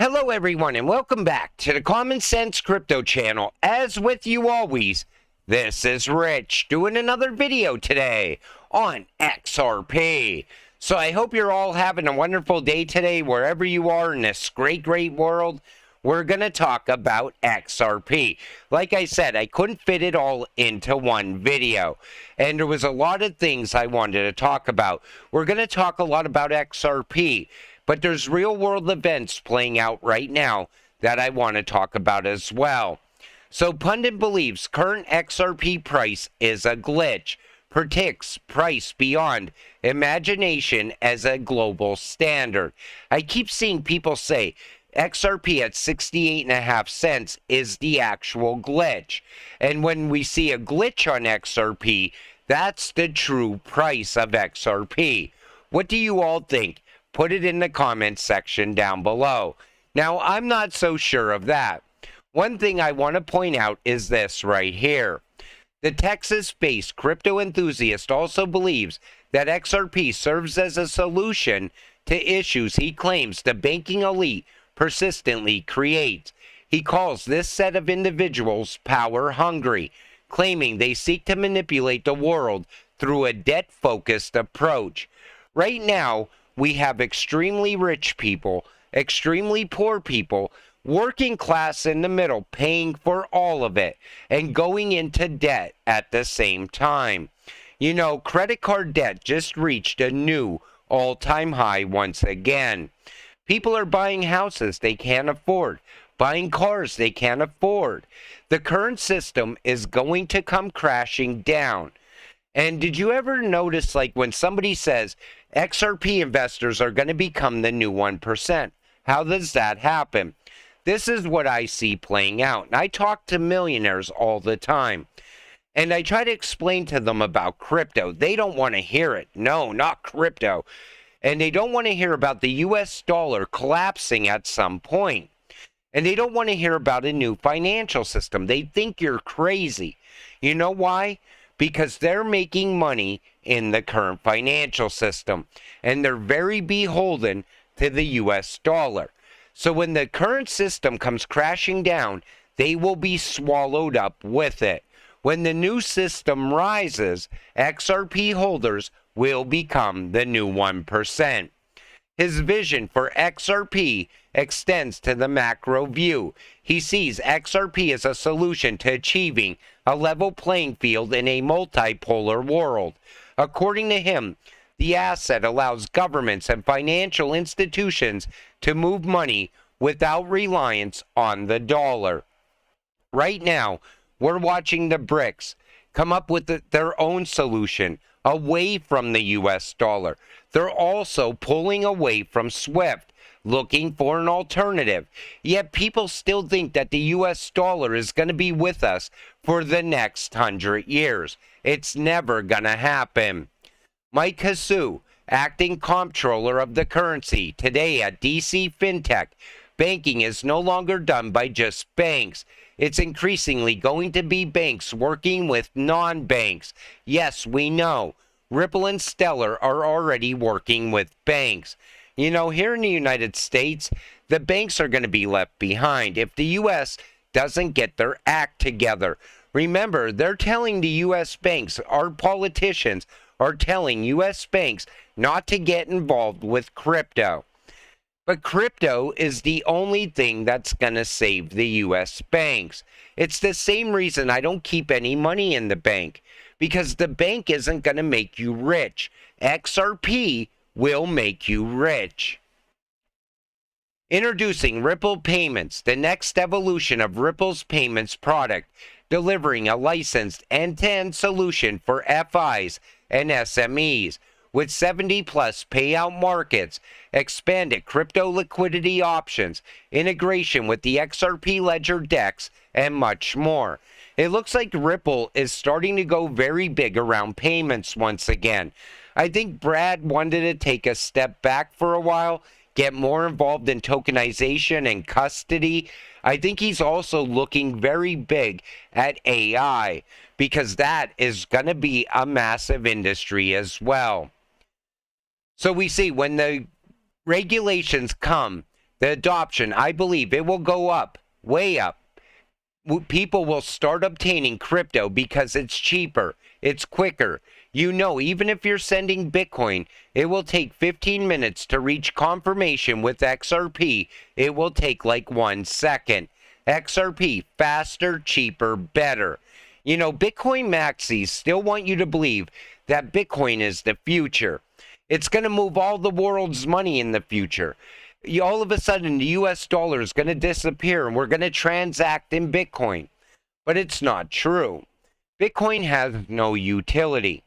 Hello everyone and welcome back to the Common Sense Crypto channel. As with you always, this is Rich doing another video today on XRP. So I hope you're all having a wonderful day today wherever you are in this great world. We're going to talk about XRP. Like I said, I couldn't fit it all into one video. And there was a lot of things I wanted to talk about. We're going to talk a lot about XRP. But there's real world events playing out right now that I want to talk about as well. So Pundit believes current XRP price is a glitch. Predicts price beyond imagination as a global standard. I keep seeing people say XRP at 68.5 cents is the actual glitch. And when we see a glitch on XRP, that's the true price of XRP. What do you all think? Put it in the comments section down below. Now, I'm not so sure of that. One thing I want to point out is this right here. The Texas-based crypto enthusiast also believes that XRP serves as a solution to issues he claims the banking elite persistently creates. He calls this set of individuals power hungry, claiming they seek to manipulate the world through a debt-focused approach. Right now, we have extremely rich people, extremely poor people, working class in the middle, paying for all of it, and going into debt at the same time. You know, credit card debt just reached a new all-time high once again. People are buying houses they can't afford, buying cars they can't afford. The current system is going to come crashing down. And did you ever notice, like, when somebody says XRP investors are going to become the new 1%? How does that happen? This is what I see playing out. And I talk to millionaires all the time. And I try to explain to them about crypto. They don't want to hear it. No, not crypto. And they don't want to hear about the US dollar collapsing at some point. And they don't want to hear about a new financial system. They think you're crazy. You know why? Because they're making money in the current financial system. And they're very beholden to the US dollar. So when the current system comes crashing down, they will be swallowed up with it. When the new system rises, XRP holders will become the new 1%. His vision for XRP extends to the macro view. He sees XRP as a solution to achieving a level playing field in a multipolar world. According to him, the asset allows governments and financial institutions to move money without reliance on the dollar. Right now, we're watching the BRICS come up with their own solution away from the US dollar. They're also pulling away from SWIFT, looking for an alternative. Yet people still think that the US dollar is going to be with us for the next 100 years. It's never going to happen. Mike Hasu, acting comptroller of the currency, today at DC FinTech, banking is no longer done by just banks. It's increasingly going to be banks working with non-banks. Yes, we know. Ripple and Stellar are already working with banks. You know, here in the United States, the banks are going to be left behind if the U.S. doesn't get their act together. Remember, they're telling the U.S. banks, our politicians are telling U.S. banks not to get involved with crypto. But crypto is the only thing that's going to save the U.S. banks. It's the same reason I don't keep any money in the bank. Because the bank isn't going to make you rich. XRP will make you rich. Introducing Ripple Payments, the next evolution of Ripple's payments product, delivering a licensed end-to-end solution for FIs and SMEs. With 70-plus payout markets, expanded crypto liquidity options, integration with the XRP Ledger DEX, and much more. It looks like Ripple is starting to go very big around payments once again. I think Brad wanted to take a step back for a while, get more involved in tokenization and custody. I think he's also looking very big at AI, because that is going to be a massive industry as well. So we see when the regulations come The adoption, I believe it will go up, way up. People will start obtaining crypto because it's cheaper, it's quicker. You know, even if you're sending Bitcoin, it will take 15 minutes to reach confirmation. With XRP, it will take like 1 second. XRP, faster, cheaper, better. You know, Bitcoin maxis still want you to believe that Bitcoin is the future. It's going to move all the world's money in the future. All of a sudden, the US dollar is going to disappear and we're going to transact in Bitcoin. But it's not true. Bitcoin has no utility.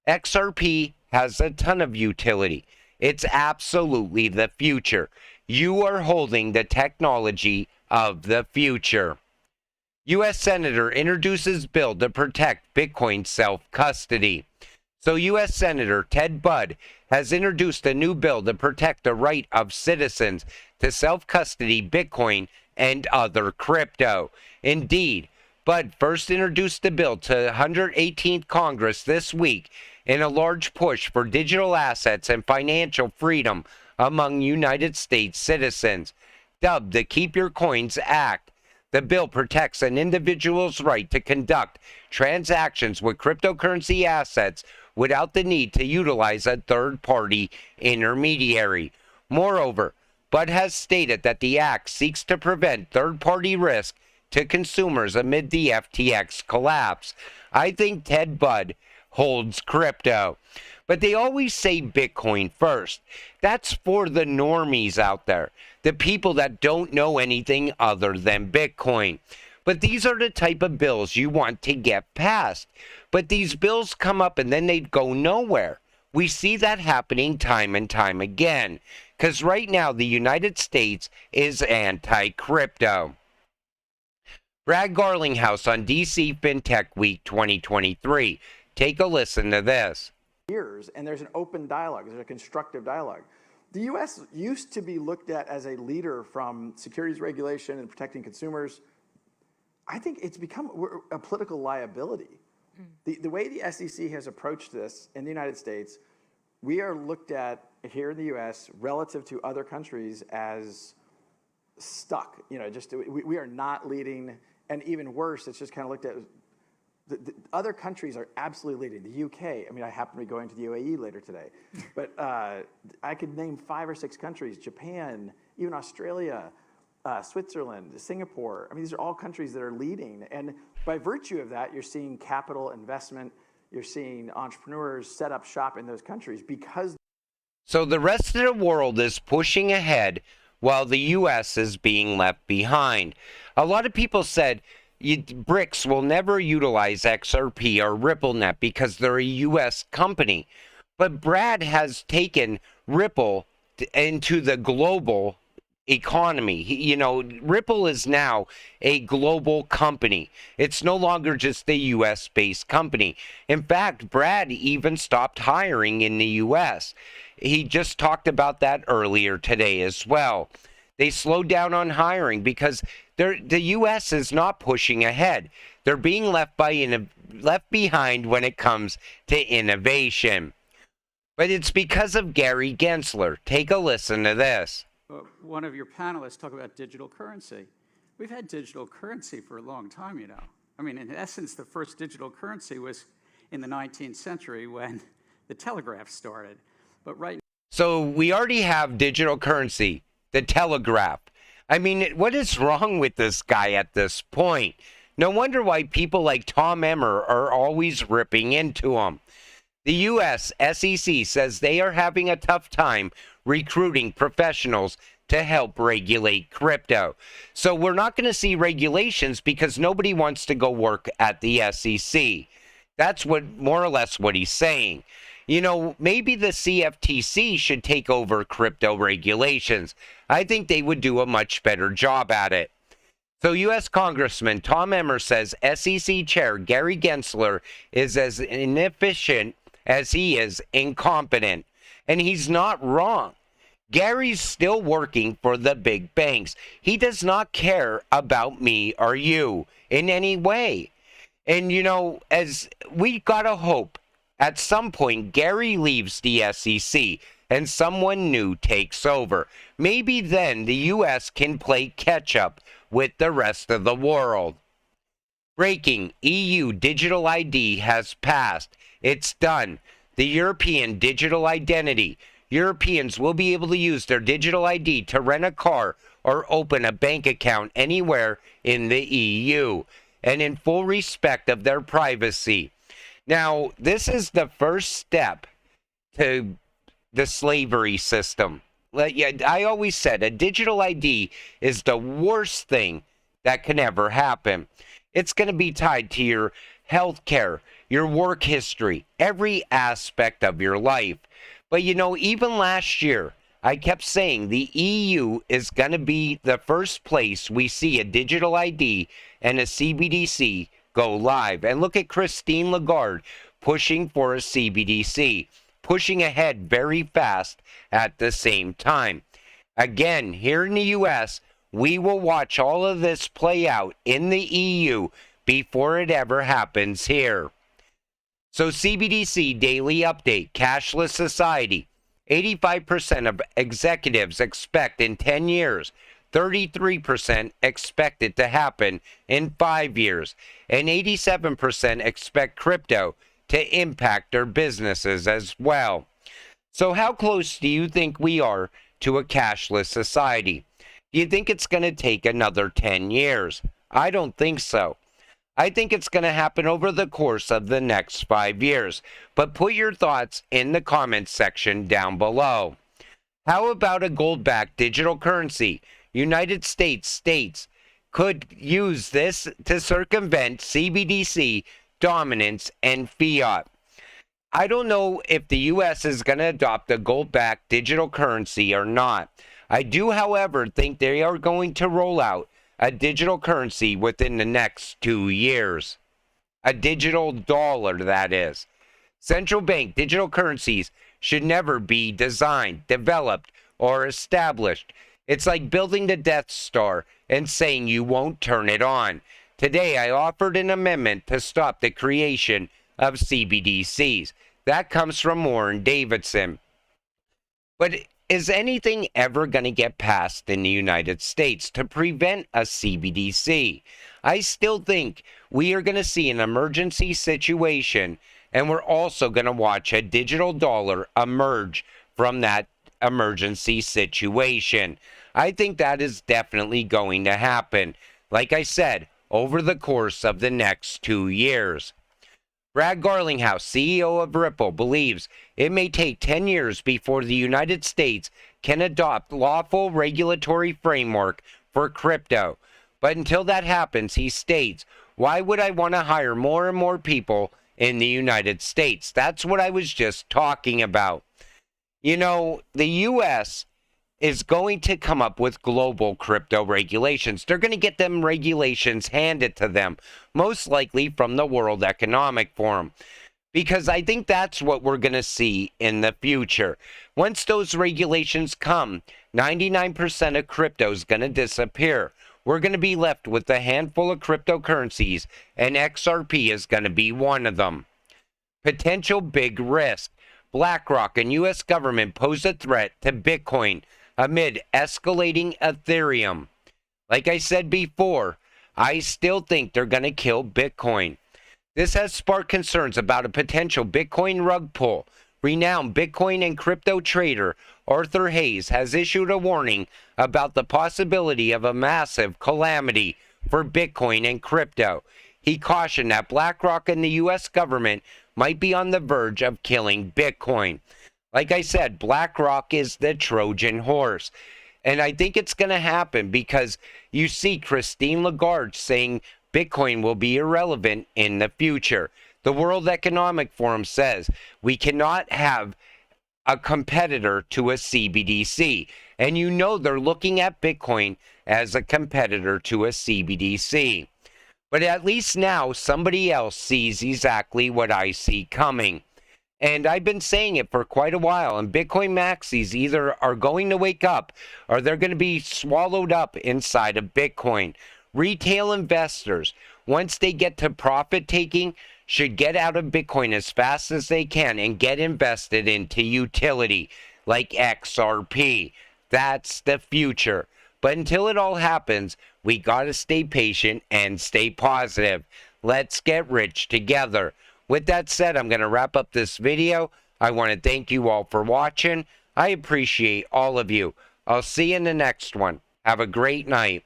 XRP has a ton of utility. It's absolutely the future. You are holding the technology of the future. U.S. Senator introduces bill to protect Bitcoin self-custody. So U.S. Senator Ted Budd has introduced a new bill to protect the right of citizens to self-custody Bitcoin and other crypto. Indeed, Budd first introduced the bill to 118th Congress this week in a large push for digital assets and financial freedom among United States citizens. Dubbed the Keep Your Coins Act, the bill protects an individual's right to conduct transactions with cryptocurrency assets without the need to utilize a third-party intermediary. Moreover, Budd has stated that the act seeks to prevent third-party risk to consumers amid the FTX collapse. I think Ted Budd holds crypto. But they always say Bitcoin first. That's for the normies out there, the people that don't know anything other than Bitcoin. But these are the type of bills you want to get passed. But these bills come up and then they go nowhere. We see that happening time and time again. Because right now the United States is anti-crypto. Brad Garlinghouse on DC FinTech Week 2023. Take a listen to this. And there's an open dialogue, there's a constructive dialogue. The U.S. used to be looked at as a leader from securities regulation and protecting consumers. I think it's become a political liability. The way the SEC has approached this in the United States, we are looked at here in the U.S. relative to other countries as stuck. You know, just we are not leading, and even worse, it's just kind of looked at. The other countries are absolutely leading. The UK, I mean, I happen to be going to the UAE later today, but I could name 5 or 6 countries, Japan, even Australia, Switzerland, Singapore. I mean, these are all countries that are leading. And by virtue of that, you're seeing capital investment, you're seeing entrepreneurs set up shop in those countries because. So the rest of the world is pushing ahead while the U.S. is being left behind. A lot of people said, BRICS will never utilize XRP or RippleNet because they're a U.S. company. But Brad has taken Ripple into the global economy. You know, Ripple is now a global company. It's no longer just a U.S.-based company. In fact, Brad even stopped hiring in the U.S. He just talked about that earlier today as well. They slowed down on hiring because the U.S. is not pushing ahead. They're being left behind when it comes to innovation. But it's because of Gary Gensler. Take a listen to this. One of your panelists talked about digital currency. We've had digital currency for a long time, you know. I mean, in essence, the first digital currency was in the 19th century when the telegraph started. But right. So we already have digital currency. The telegraph. I mean, what is wrong with this guy at this point? No wonder why people like Tom Emmer are always ripping into him. The U.S. SEC says they are having a tough time recruiting professionals to help regulate crypto. So we're not going to see regulations because nobody wants to go work at the SEC. That's what more or less what he's saying. You know, maybe the CFTC should take over crypto regulations. I think they would do a much better job at it. So U.S. Congressman Tom Emmer says SEC Chair Gary Gensler is as inefficient as he is incompetent. And he's not wrong. Gary's still working for the big banks. He does not care about me or you in any way. And, you know, as we gotta hope at some point Gary leaves the SEC. and someone new takes over. Maybe then the U.S. can play catch up with the rest of the world. Breaking: EU digital ID has passed. It's done. The European digital identity. Europeans will be able to use their digital ID to rent a car or open a bank account anywhere in the EU, and in full respect of their privacy. Now, this is the first step to the slavery system. I always said a digital ID is the worst thing that can ever happen. It's going to be tied to your health care, your work history, every aspect of your life. But you know, even last year, I kept saying the EU is going to be the first place we see a digital ID and a CBDC go live. And look at Christine Lagarde pushing for a CBDC, pushing ahead very fast at the same time. Again, here in the US, we will watch all of this play out in the EU before it ever happens here. So CBDC daily update, Cashless Society. 85% of executives expect in 10 years, 33% expect it to happen in 5 years, and 87% expect crypto to impact their businesses as well. So how close do you think we are to a cashless society? Do you think it's going to take another 10 years? I don't think so. I think it's going to happen over the course of the next 5 years. But put your thoughts in the comments section down below. How about a gold-backed digital currency? United States could use this to circumvent CBDC dominance and fiat. I don't know if the U.S. is going to adopt a gold-backed digital currency or not. I do, however, think they are going to roll out a digital currency within the next 2 years. A digital dollar, that is. Central bank digital currencies should never be designed, developed, or established. It's like building the Death Star and saying you won't turn it on. Today, I offered an amendment to stop the creation of CBDCs. That comes from Warren Davidson. But is anything ever going to get passed in the United States to prevent a CBDC? I still think we are going to see an emergency situation, and we're also going to watch a digital dollar emerge from that emergency situation. I think that is definitely going to happen, like I said, over the course of the next 2 years. Brad Garlinghouse, CEO of Ripple, believes it may take 10 years before the United States can adopt lawful regulatory framework for crypto. But until that happens, he states, why would I want to hire more and more people in the United States? That's what I was just talking about. You know, the U.S. is going to come up with global crypto regulations. They're going to get them regulations handed to them, most likely from the World Economic Forum, because I think that's what we're going to see in the future. Once those regulations come, 99% of crypto is going to disappear. We're going to be left with a handful of cryptocurrencies, and XRP is going to be one of them. Potential big risk. BlackRock and U.S. government pose a threat to Bitcoin amid escalating Ethereum. Like I said before, I still think they're going to kill Bitcoin. This has sparked concerns about a potential Bitcoin rug pull. Renowned Bitcoin and crypto trader Arthur Hayes has issued a warning about the possibility of a massive calamity for Bitcoin and crypto. He cautioned that BlackRock and the U.S. government might be on the verge of killing Bitcoin. Like I said, BlackRock is the Trojan horse. And I think it's going to happen because you see Christine Lagarde saying Bitcoin will be irrelevant in the future. The World Economic Forum says we cannot have a competitor to a CBDC. And you know they're looking at Bitcoin as a competitor to a CBDC. But at least now somebody else sees exactly what I see coming. And I've been saying it for quite a while, and Bitcoin maxis either are going to wake up or they're going to be swallowed up inside of Bitcoin. Retail investors, once they get to profit taking, should get out of Bitcoin as fast as they can and get invested into utility. like XRP. That's the future. But until it all happens, we gotta stay patient and stay positive. Let's get rich together. With that said, I'm gonna wrap up this video. I want to thank you all for watching. I appreciate all of you. I'll see you in the next one. Have a great night.